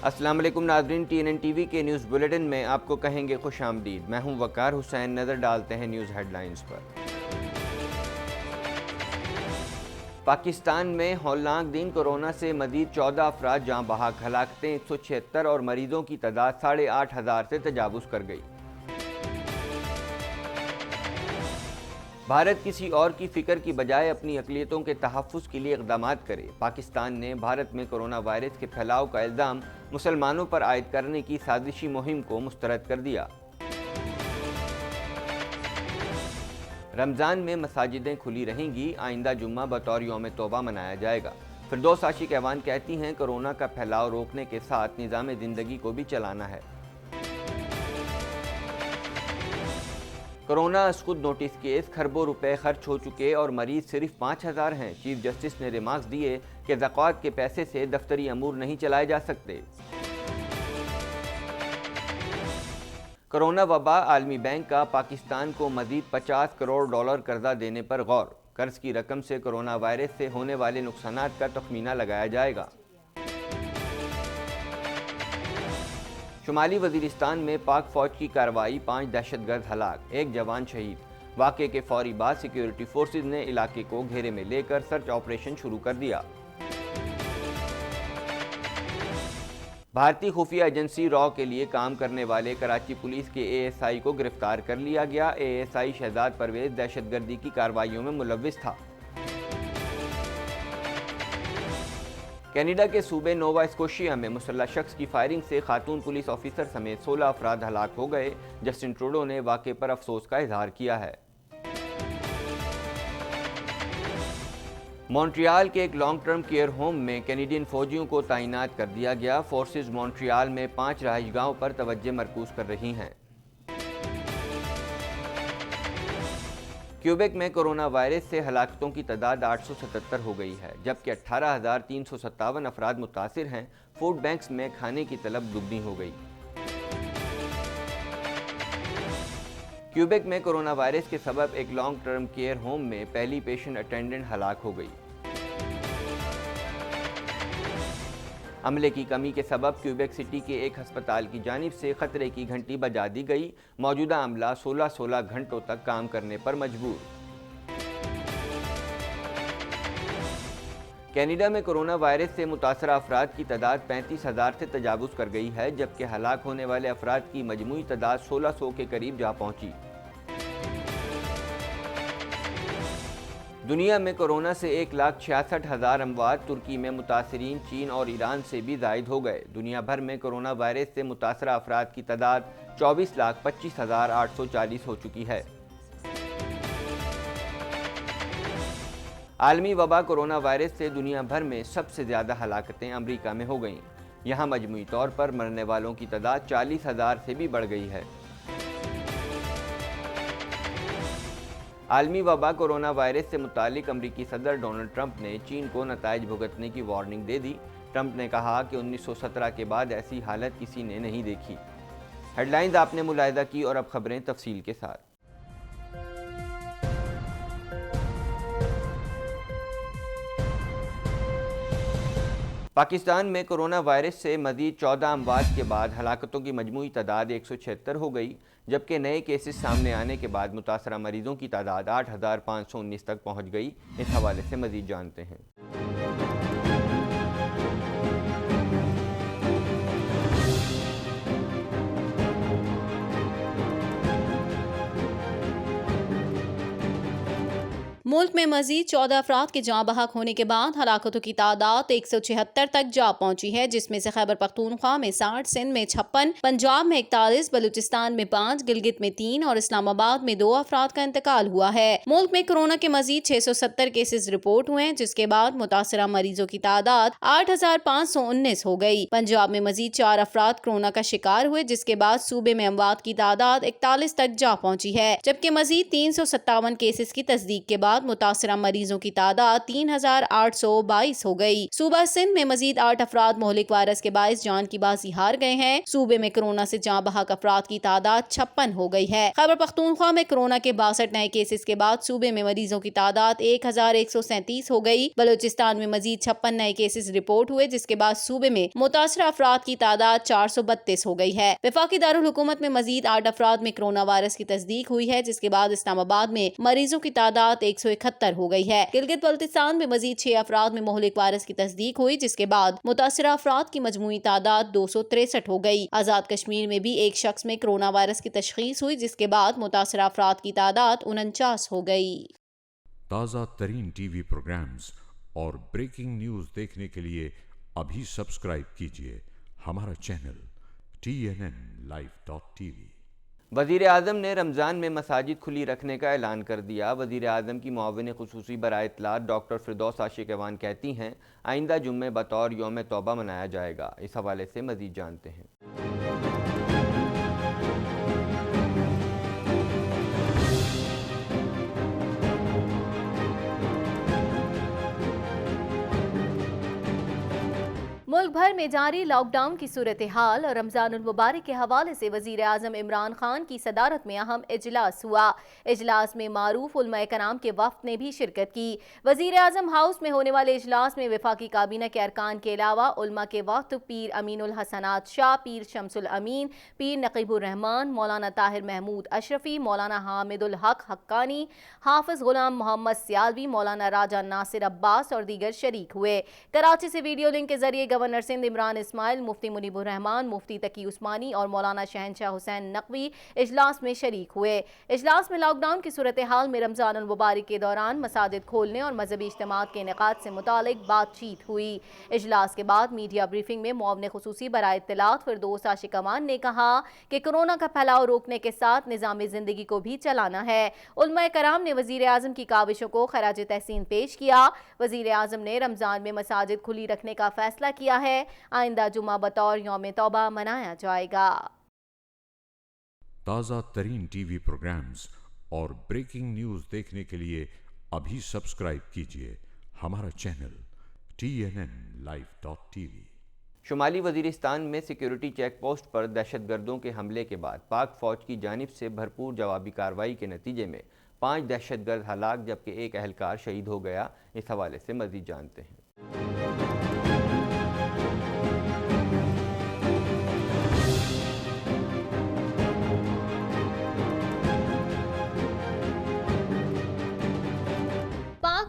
السلام علیکم ناظرین، TNN ٹی وی کے نیوز بلیٹن میں آپ کو کہیں گے خوش آمدید۔ میں ہوں وقار حسین۔ نظر ڈالتے ہیں نیوز ہیڈ لائنز پر۔ پاکستان میں ہولناک دن کورونا سے مزید 14 افراد جاں بحق، ہلاکتیں 176 اور مریضوں کی تعداد 8,500 سے تجاوز کر گئی۔ بھارت کسی اور کی فکر کی بجائے اپنی اقلیتوں کے تحفظ کے لیے اقدامات کرے۔ پاکستان نے بھارت میں کورونا وائرس کے پھیلاؤ کا الزام مسلمانوں پر عائد کرنے کی سازشی مہم کو مسترد کر دیا۔ رمضان میں مساجدیں کھلی رہیں گی، آئندہ جمعہ بطور یوم توبہ منایا جائے گا۔ فردوس عاشق اعوان کہتی ہیں کورونا کا پھیلاؤ روکنے کے ساتھ نظام زندگی کو بھی چلانا ہے۔ کورونا از خود نوٹس کیس، کھربوں روپے خرچ ہو چکے اور مریض صرف 5,000 ہیں۔ چیف جسٹس نے ریمارکس دیے کہ زکوٰۃ کے پیسے سے دفتری امور نہیں چلائے جا سکتے۔ کورونا وبا، عالمی بینک کا پاکستان کو مزید $50 کروڑ قرضہ دینے پر غور۔ قرض کی رقم سے کورونا وائرس سے ہونے والے نقصانات کا تخمینہ لگایا جائے گا۔ شمالی وزیرستان میں پاک فوج کی کارروائی، 5 دہشت گرد ہلاک، 1 جوان شہید۔ واقعے کے فوری بعد سیکیورٹی فورسز نے علاقے کو گھیرے میں لے کر سرچ آپریشن شروع کر دیا۔ بھارتی خفیہ ایجنسی را کے لیے کام کرنے والے کراچی پولیس کے ASI کو گرفتار کر لیا گیا۔ ASI شہزاد پرویز دہشت گردی کی کارروائیوں میں ملوث تھا۔ کینیڈا کے صوبے نووا اسکوشیا میں مسلح شخص کی فائرنگ سے خاتون پولیس آفیسر سمیت 16 افراد ہلاک ہو گئے۔ جسٹن ٹروڈو نے واقعے پر افسوس کا اظہار کیا ہے۔ مونٹریال کے ایک لانگ ٹرم کیئر ہوم میں کینیڈین فوجیوں کو تعینات کر دیا گیا۔ فورسز مونٹریال میں 5 رہائش گاہوں پر توجہ مرکوز کر رہی ہیں۔ کیوبیک میں کورونا وائرس سے ہلاکتوں کی تعداد 877 ہو گئی ہے، جبکہ 18,357 افراد متاثر ہیں۔ فوڈ بینکس میں کھانے کی طلب دگنی ہو گئی۔ کیوبیک میں کورونا وائرس کے سبب ایک لانگ ٹرم کیئر ہوم میں پہلی پیشنٹ اٹینڈنٹ ہلاک ہو گئی۔ عملے کی کمی کے سبب کیوبیک سٹی کے ایک ہسپتال کی جانب سے خطرے کی گھنٹی بجا دی گئی۔ موجودہ عملہ 16 گھنٹوں تک کام کرنے پر مجبور۔ کینیڈا میں کورونا وائرس سے متاثرہ افراد کی تعداد 35,000 سے تجاوز کر گئی ہے، جبکہ ہلاک ہونے والے افراد کی مجموعی تعداد 1600 کے قریب جا پہنچی۔ دنیا میں کورونا سے 1,66,000 اموات، ترکی میں متاثرین چین اور ایران سے بھی زائد ہو گئے۔ دنیا بھر میں کورونا وائرس سے متاثرہ افراد کی تعداد 24,25,840 ہو چکی ہے۔ عالمی وبا کورونا وائرس سے دنیا بھر میں سب سے زیادہ ہلاکتیں امریکہ میں ہو گئیں۔ یہاں مجموعی طور پر مرنے والوں کی تعداد 40,000 سے بھی بڑھ گئی ہے۔ عالمی وبا کورونا وائرس سے متعلق امریکی صدر ڈونلڈ ٹرمپ نے چین کو نتائج بھگتنے کی وارننگ دے دی۔ ٹرمپ نے کہا کہ 1917 کے بعد ایسی حالت کسی نے نہیں دیکھی۔ ہیڈ لائنز آپ نے ملاحظہ کی اور اب خبریں تفصیل کے ساتھ۔ پاکستان میں کورونا وائرس سے مزید 14 اموات کے بعد ہلاکتوں کی مجموعی تعداد 176 ہو گئی، جبکہ نئے کیسز سامنے آنے کے بعد متاثرہ مریضوں کی تعداد 8,519 تک پہنچ گئی۔ اس حوالے سے مزید جانتے ہیں۔ ملک میں مزید 14 افراد کے جاں بحق ہونے کے بعد ہلاکتوں کی تعداد 176 تک جا پہنچی ہے، جس میں سے خیبر پختونخوا میں 60، سندھ میں 56، پنجاب میں 41، بلوچستان میں 5، گلگت میں 3 اور اسلام آباد میں 2 افراد کا انتقال ہوا ہے۔ ملک میں کورونا کے مزید 670 کیسز رپورٹ ہوئے ہیں، جس کے بعد متاثرہ مریضوں کی تعداد 8,519 ہو گئی۔ پنجاب میں مزید 4 افراد کورونا کا شکار ہوئے، جس کے بعد صوبے میں اموات کی تعداد 41 تک جا پہنچی ہے، جبکہ مزید 357 کیسز کی تصدیق کے بعد بعد मुतासिरा मरीजों की तादाद 3,822 हो गई। सूबा सिंध में मजीद 8 अफराद मोहलिक वायरस के बाइस जान की बाजी हार गए हैं। सूबे में कोरोना से जाँ बहक अफराद की तादाद 56 हो गई है। खैबर पख्तूनख्वा में कोरोना के 62 नए केसेस के बाद सूबे में मरीजों की तादाद 1,137 हो गई। बलूचिस्तान में मजीद 56 नए केसेस रिपोर्ट हुए, जिसके बाद सूबे में मुतासरा अफराद की तादाद 432 हो गई है। वफाकी दारुल हुकूमत में मजीद 8 अफराद में कोरोना वायरस की तस्दीक हुई है, जिसके बाद इस्लामाबाद में मरीजों की तादाद 171 हो गई है। गिलगित बल्तिस्तान में मजीद 6 अफराद में मोहलिक वायरस की तस्दीक हुई, जिसके बाद मुतासरा अफराद की मजमूई तादाद 263 हो गई। आजाद कश्मीर में भी एक शख्स में कोरोना वायरस की तशखीस हुई, जिसके बाद मुतासरा अफराद की तादाद 49 हो गई। ताज़ा तरीन टीवी प्रोग्राम्स और ब्रेकिंग न्यूज़ देखने के लिए अभी सब्सक्राइब कीजिए हमारा चैनल TNNlive.tv। वज़ीर आज़म ने रमज़ान में मसाजिद खुली रखने का ऐलान कर दिया। वज़ीर आज़म की मुआविन ख़ुसूसी बराए इत्तलात डॉक्टर फिरदौस आशिक अवान कहती हैं, आइंदा जुम्मे बतौर यौम तौबा मनाया जाएगा। इस हवाले से मज़ीद जानते हैं। मुल्क भर में जारी लॉकडाउन की सूरत हाल और रमज़ानुल मुबारक के हवाले से वज़ीर आज़म इमरान खान की सदारत में अहम इजलास हुआ। इजलास में मारूफ उलमाए कराम के वफ़द ने भी शिरकत की। वज़ीर आज़म हाउस में होने वाले इजलास में वफाकी काबीना के अरकान के अलावा उलमा के वफ़द पीर अमीनुल हसनात शाह, पीर शमसुल अमीन, पीर नकीबुर रहमान, मौलाना ताहिर महमूद अशरफी, मौलाना हामिदुल हक हक्कानी, हाफिज़ गुलाम मोहम्मद सियालवी, मौलाना राजा नासिर अब्बास और दीगर शरीक हुए। कराची से वीडियो लिंक के जरिए गवर्नर सिंध इमरान इस्माइल, मुफ्ती मुनीबुर रहमान, मुफ्ती तकी उस्मानी और मौलाना शहनशाह हुसैन नकवी इजलास में शरीक हुए। इजलास में लॉकडाउन की सूरत हाल में रमज़ान अल मुबारक के दौरान मसाजिद खोलने और मजहबी इज्तिमात के इनेकाद से मुतालिक बातचीत हुई। इजलास के बाद मीडिया ब्रीफिंग में मुआविन ख़ुसूसी बराए इत्तलात फिरदौस आशिक अवान ने कहा कि कोरोना का फैलाव रोकने के साथ निज़ाम ज़िंदगी को भी चलाना है। उलमाए कराम ने वज़ीर आज़म की काविशों को खराज तहसीन पेश किया। वज़ीर आज़म ने रमज़ान में मसाजिद खुली रखने का फैसला किया है। आइंदा जुमा बतौर यौम तौबा मनाया जाएगा। ताज़ा तरीन टीवी प्रोग्राम्स और ब्रेकिंग न्यूज़ देखने के लिए अभी सब्सक्राइब कीजिए हमारा चैनल TNNlive.tv। शुमाली वज़ीरिस्तान में सिक्योरिटी चेक पोस्ट पर दहशतगर्दों के हमले के बाद पाक फ़ौज की जानिब से भरपूर जवाबी कार्रवाई के नतीजे में 5 दहशतगर्द हलाक जबकि एक अहलकार शहीद हो गया। इस हवाले से मज़ीद जानते हैं।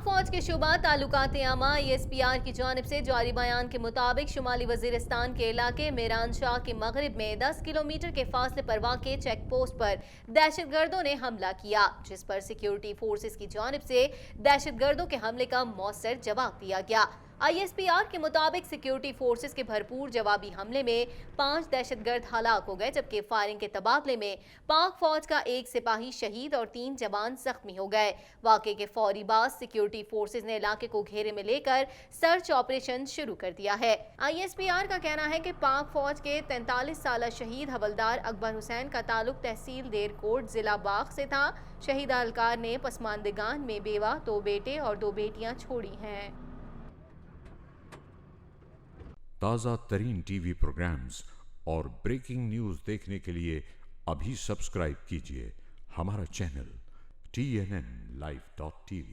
फौज के शुबा ताल्लुकात आमा ESPR की जानिब से जारी बयान के मुताबिक शुमाली वज़ीरिस्तान के इलाके मेरान शाह के मगरिब में 10 किलोमीटर के फासले पर वाक़े चेक पोस्ट पर दहशतगर्दों ने हमला किया, जिस पर सिक्योरिटी फोर्सेस की जानिब से दहशतगर्दों के हमले का मौसर जवाब दिया गया। ISPR के मुताबिक सिक्योरिटी फोर्सेस के भरपूर जवाबी हमले में 5 दहशतगर्द हलाक हो गए, जबकि फायरिंग के तबादले में पाक फौज का एक सिपाही शहीद और 3 जवान जख्मी हो गए। वाक़े के फौरी बाद सिक्योरिटी फोर्सेस ने इलाके को घेरे में लेकर सर्च ऑपरेशन शुरू कर दिया है। ISPR का कहना है कि पाक फौज के 43 साल शहीद हवलदार अकबर हुसैन का ताल्लुक तहसील देरकोट जिला बाग से था। शहीद एहलकार ने पसमानदगान में बेवा, 2 बेटे और 2 बेटियां छोड़ी हैं। ताज़ा तरीन टीवी प्रोग्राम्स और ब्रेकिंग न्यूज़ देखने के लिए अभी सब्सक्राइब कीजिए हमारा चैनल TNNlive.tv।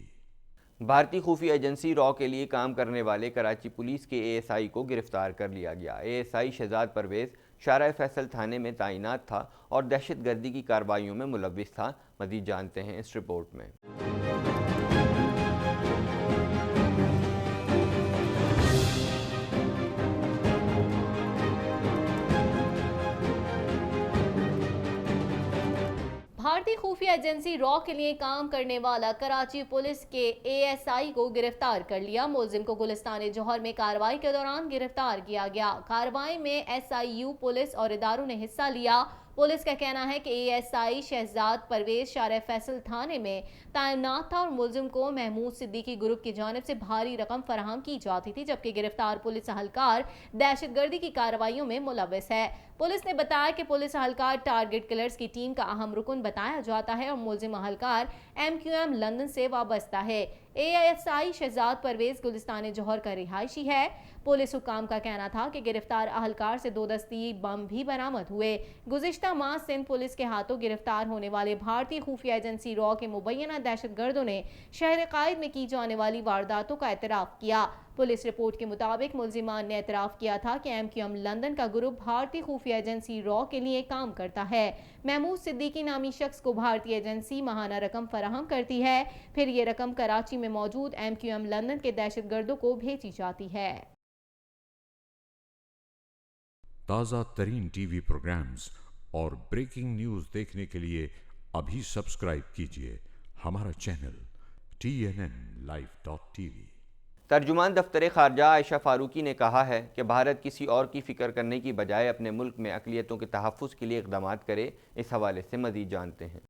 भारतीय खुफिया एजेंसी रॉ के लिए काम करने वाले कराची पुलिस के ASI को गिरफ्तार कर लिया गया। ASI शहजाद परवेज़ शारा फैसल थाने में तैनात था और दहशतगर्दी की कार्रवाइयों में मुलव्विस था। मज़ीद जानते हैं इस रिपोर्ट में। भारतीय खुफिया एजेंसी रॉ के लिए काम करने वाला कराची पुलिस के ASI को गिरफ्तार कर लिया। मुलजिम को गुलिस्तान जौहर में कार्रवाई के दौरान गिरफ्तार किया गया। कार्रवाई में SIU पुलिस और इदारों ने हिस्सा लिया। पुलिस का कहना है कि ASI शहजाद परवेज शारा फैसल थाने में तैनात था और मुलजिम को महमूद सिद्दीकी ग्रुप की जानिब से भारी रकम फराहम की जाती थी, जबकि गिरफ्तार पुलिस अहलकार दहशतगर्दी की कार्रवाइयों में मुलव्विस है। पुलिस ने बताया कि पुलिस अहलकार टारगेट किलर्स की टीम का अहम रुकन बताया जाता है और मुलजिम अहलकार MQM लंदन से वाबस्ता है। ASI शहजाद परवेज गुलिस्तान जौहर का रिहायशी है। पुलिस हुकाम का कहना था कि गिरफ्तार अहलकार से 2 दस्ती बम भी बरामद हुए। गुज़िश्ता माह सिंध पुलिस के हाथों गिरफ्तार होने वाले भारतीय खुफिया एजेंसी रॉ के मुबैना दहशतगर्दों ने शहर कायद में की जाने वाली वारदातों का एतराफ़ किया। पुलिस रिपोर्ट के मुताबिक मुलजिमान ने एतराफ़ किया था कि MQM लंदन का ग्रुप भारतीय खुफिया एजेंसी रॉ के लिए काम करता है। महमूद सिद्दीकी नामी शख्स को भारतीय एजेंसी माहाना रकम फराहम करती है, फिर ये रकम कराची में मौजूद MQM लंदन के दहशतगर्दों को भेजी जाती है। ताज़ा तरीन टीवी प्रोग्राम्स और ब्रेकिंग न्यूज़ देखने के लिए अभी सब्सक्राइब कीजिए हमारा चैनल TNNlive.tv। तर्जुमान दफ्तर ख़ारजा आयशा फ़ारूकी ने कहा है कि भारत किसी और की फ़िक्र करने की बजाय अपने मुल्क में अक़लियतों के तहफ़्फ़ुज़ के लिए इक़दामात करे। इस हवाले से मज़ीद जानते हैं।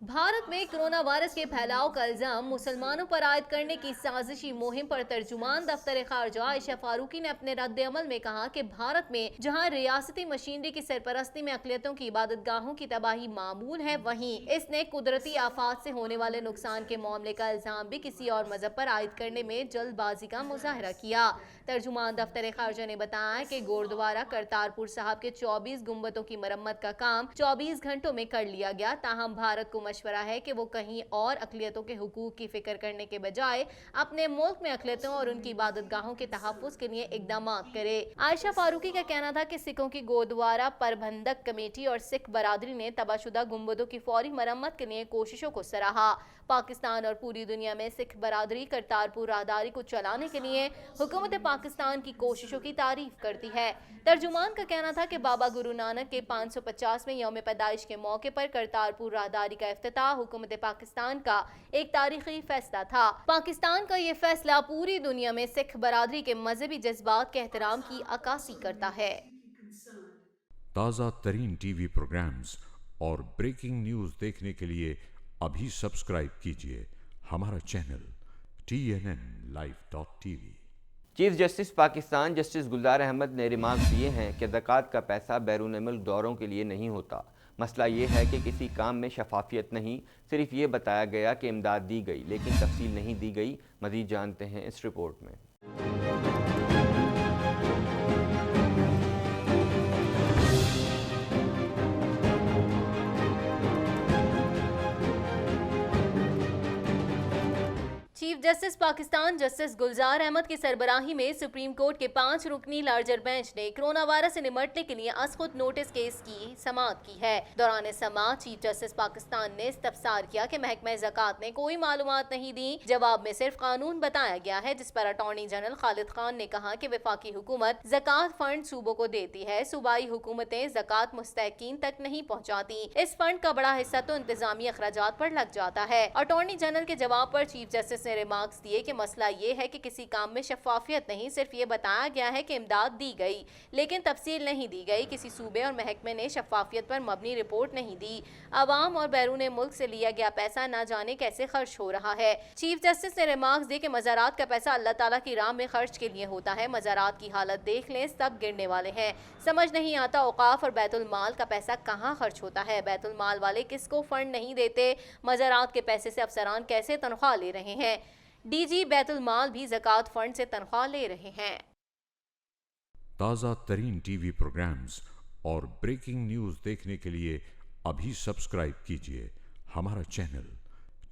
भारत में कोरोना वायरस के फैलाव का इल्जाम मुसलमानों पर आयद करने की साजिशी मुहिम पर तर्जुमान दफ्तर ख़ारजा आयशा फ़ारूकी ने अपने रद्द अमल में कहा कि भारत में जहां रियासती मशीनरी की सरपरस्ती में अक़लियतों की इबादतगाहों की तबाही मामूल है, वहीं इसने कुदरती आफात से होने वाले नुकसान के मामले का इल्जाम भी किसी और मजहब पर आयद करने में जल्दबाजी का मुजाहरा किया। तर्जुमान दफ्तर ख़ारजा ने बताया कि गुरुद्वारा करतारपुर साहब के 24 गुंबदों की मरम्मत का काम 24 घंटों में कर लिया गया। ताहम भारत को मशवरा है कि वो कहीं और अक़लियतों के हुकूक की फिक्र करने के बजाय अपने मुल्क में अक़लियतों और उनकी इबादतगाहों के तहफ़्फ़ुज़ के लिए इक़दामात करे। आयशा फ़ारूकी का कहना था कि सिखों की गुरुद्वारा प्रबंधक कमेटी और सिख बरादरी ने तबाहशुदा गुंबदों की फौरी मरम्मत के लिए कोशिशों को सराहा। पाकिस्तान और पूरी दुनिया में सिख बरादरी करतारपुर राहदारी को चलाने के लिए हुकूमत पाकिस्तान की कोशिशों की तारीफ करती है। तर्जुमान का कहना था कि बाबा गुरु नानक के 550वें यौम पैदाइश के मौके पर करतारपुर राहदारी का इफ्तिताह हुकूमत पाकिस्तान का एक तारीखी फैसला था। पाकिस्तान का ये फैसला पूरी दुनिया में सिख बरादरी के मजहबी जज्बात के एहतराम की अक्कासी करता है। ताज़ा तरीन टीवी प्रोग्राम्स और ब्रेकिंग न्यूज़ देखने के लिए अभी सब्सक्राइब कीजिए हमारा channel TNNlive.tv। Chief justice Pakistan justice Gulzar Ahmed ने रिमार्क दिए हैं कि ज़कात का पैसा बैरून मुल्क दौरों के लिए नहीं होता। मसला ये है कि किसी काम में शफाफियत नहीं, सिर्फ ये बताया गया कि इमदाद दी गई लेकिन तफसील नहीं दी गई। मज़ीद जानते हैं इस रिपोर्ट में। Chief justice Pakistan justice Gulzar Ahmad की सरबराही में सुप्रीम कोर्ट के 5 रुकनी लार्जर बेंच ने कोरोना वायरस से निपटने के लिए अज़खुद नोटिस केस की समाअत की है। दौरान समाअत चीफ जस्टिस पाकिस्तान ने इस्तफसार किया कि महकमा ज़कात ने कोई मालूमात नहीं दी। जवाब में सिर्फ कानून बताया गया है, जिस पर अटॉर्नी जनरल खालिद खान ने कहा कि वफाकी हुकूमत ज़कात फंड सूबों को देती है, सूबाई हुकूमतें ज़कात मुस्तहकीन तक नहीं पहुँचाती। इस फंड का बड़ा हिस्सा तो इंतजामी अखराजात पर लग जाता है। अटॉर्नी जनरल के जवाब पर चीफ जस्टिस ने रिमार्क्स दिए कि मसला ये है कि किसी काम में शफाफियत नहीं, सिर्फ ये बताया गया है कि इमदाद दी गई लेकिन तफसील नहीं दी गई। किसी सूबे और महकमे ने शफाफियत पर मबनी रिपोर्ट नहीं दी। अवाम और बैरून मुल्क से लिया गया पैसा न जाने कैसे खर्च हो रहा है। चीफ जस्टिस ने रिमार्क्स दिए कि मज़ारात का पैसा अल्लाह ताला की राह में खर्च के लिए होता है। मज़ारात की हालत देख लें, सब गिरने वाले हैं। समझ नहीं आता औकाफ और बैतुल माल का पैसा कहाँ खर्च होता है। बैतुल माल वाले किसको फंड नहीं देते। मज़ारात के पैसे से अफसरान कैसे तनख्वाह ले रहे हैं। डीजी बैतुल माल भी ज़कात फंड से तनख्वाह ले रहे हैं। ताज़ा तरीन टीवी प्रोग्राम्स और ब्रेकिंग न्यूज़ देखने के लिए अभी सब्सक्राइब कीजिए हमारा चैनल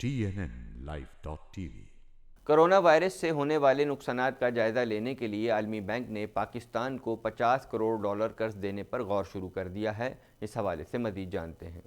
TNNlive.tv। कोरोना वायरस से होने वाले नुकसानात का जायज़ा लेने के लिए आलमी बैंक ने पाकिस्तान को $50 करोड़ कर्ज देने पर गौर शुरू कर दिया है। इस हवाले से मज़ीद जानते हैं।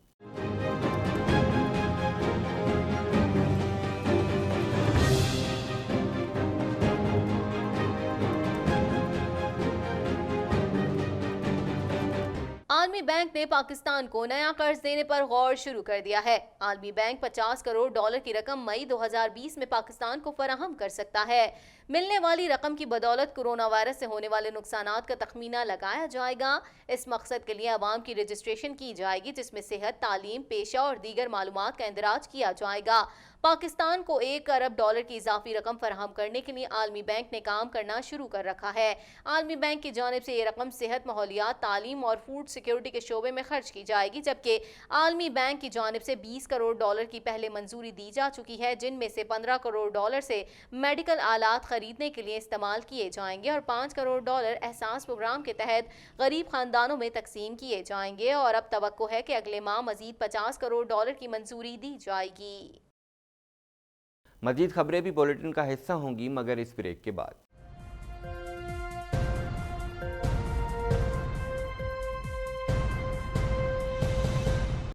आलमी बैंक ने पाकिस्तान को नया कर्ज देने पर गौर शुरू कर दिया है। आलमी बैंक $50 करोड़ की रकम मई 2020 में पाकिस्तान को फराहम कर सकता है। ملنے والی رقم کی بدولت کورونا وائرس سے ہونے والے نقصانات کا تخمینہ لگایا جائے گا۔ اس مقصد کے لیے عوام کی رجسٹریشن کی جائے گی، جس میں صحت، تعلیم، پیشہ اور دیگر معلومات کا اندراج کیا جائے گا۔ پاکستان کو $1 ارب کی اضافی رقم فراہم کرنے کے لیے عالمی بینک نے کام کرنا شروع کر رکھا ہے۔ عالمی بینک کی جانب سے یہ رقم صحت، ماحولیات، تعلیم اور فوڈ سیکیورٹی کے شعبے میں خرچ کی جائے گی، جبکہ عالمی بینک کی جانب سے $20 کروڑ کی پہلے منظوری دی جا چکی ہے، جن میں سے $15 کروڑ سے میڈیکل آلات خریدنے کے لیے استعمال کیے جائیں گے اور $5 کروڑ احساس پروگرام کے تحت غریب خاندانوں میں تقسیم کیے جائیں گے، اور اب توقع ہے کہ اگلے ماہ مزید $50 کروڑ کی منظوری دی جائے گی۔ مزید خبریں بھی بلیٹن کا حصہ ہوں گی، مگر اس بریک کے بعد۔